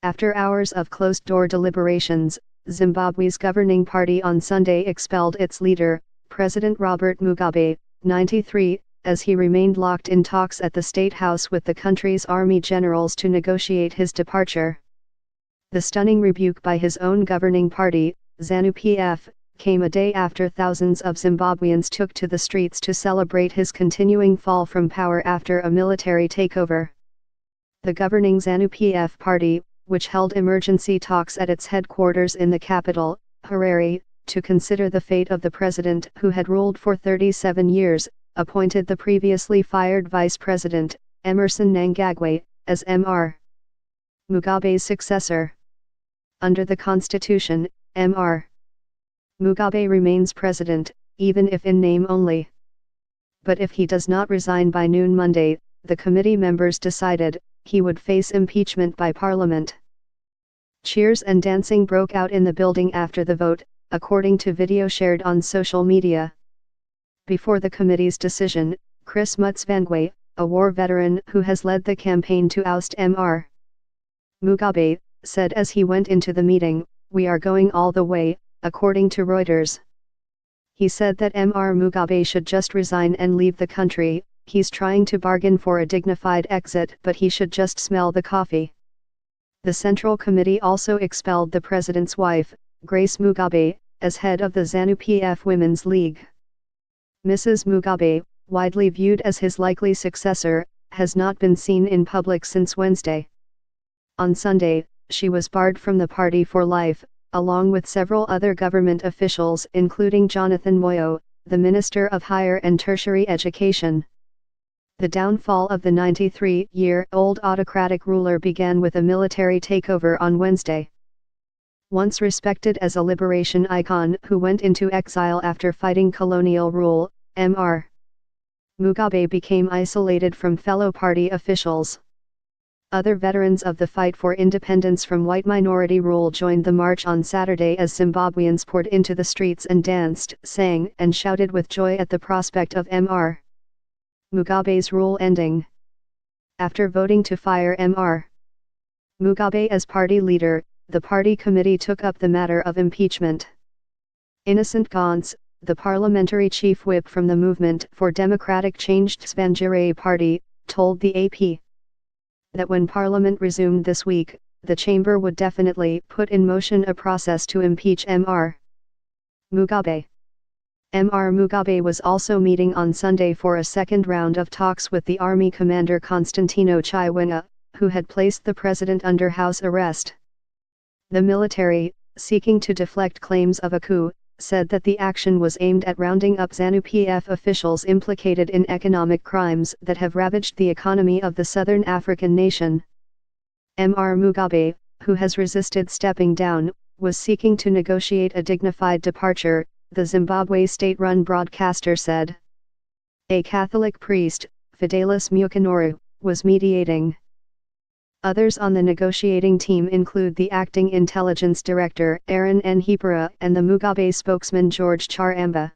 After hours of closed-door deliberations, Zimbabwe's governing party on Sunday expelled its leader, President Robert Mugabe, 93, as he remained locked in talks at the State House with the country's army generals to negotiate his departure. The stunning rebuke by his own governing party, ZANU-PF, came a day after thousands of Zimbabweans took to the streets to celebrate his continuing fall from power after a military takeover. The governing ZANU-PF party, which held emergency talks at its headquarters in the capital, Harare, to consider the fate of the president who had ruled for 37 years, appointed the previously fired vice president, Emmerson Mnangagwa, as Mr. Mugabe's successor. Under the constitution, Mr. Mugabe remains president, even if in name only. But if he does not resign by noon Monday, the committee members decided, he would face impeachment by Parliament. Cheers and dancing broke out in the building after the vote, according to video shared on social media. Before the committee's decision, Chris Mutsvangwa, a war veteran who has led the campaign to oust Mr. Mugabe, said as he went into the meeting, "We are going all the way," according to Reuters. He said that Mr. Mugabe should just resign and leave the country. He's trying to bargain for a dignified exit, but he should just smell the coffee. The Central Committee also expelled the president's wife, Grace Mugabe, as head of the ZANU-PF Women's League. Mrs. Mugabe, widely viewed as his likely successor, has not been seen in public since Wednesday. On Sunday, she was barred from the party for life, along with several other government officials including Jonathan Moyo, the Minister of Higher and Tertiary Education. The downfall of the 93-year-old autocratic ruler began with a military takeover on Wednesday. Once respected as a liberation icon who went into exile after fighting colonial rule, Mr. Mugabe became isolated from fellow party officials. Other veterans of the fight for independence from white minority rule joined the march on Saturday as Zimbabweans poured into the streets and danced, sang and shouted with joy at the prospect of Mr. Mugabe's rule ending. After voting to fire Mr. Mugabe as party leader, the party committee took up the matter of impeachment. Innocent Gantz, the parliamentary chief whip from the Movement for Democratic Change Tsvangirai party, told the AP that when Parliament resumed this week, the chamber would definitely put in motion a process to impeach Mr. Mugabe. Mr. Mugabe was also meeting on Sunday for a second round of talks with the army commander Constantino Chiwenga, who had placed the president under house arrest. The military, seeking to deflect claims of a coup, said that the action was aimed at rounding up ZANU-PF officials implicated in economic crimes that have ravaged the economy of the southern African nation. Mr. Mugabe, who has resisted stepping down, was seeking to negotiate a dignified departure, the Zimbabwe state-run broadcaster said. A Catholic priest, Fidelis Mukanoru, was mediating. Others on the negotiating team include the acting intelligence director Aaron Nhipura and the Mugabe spokesman George Charamba.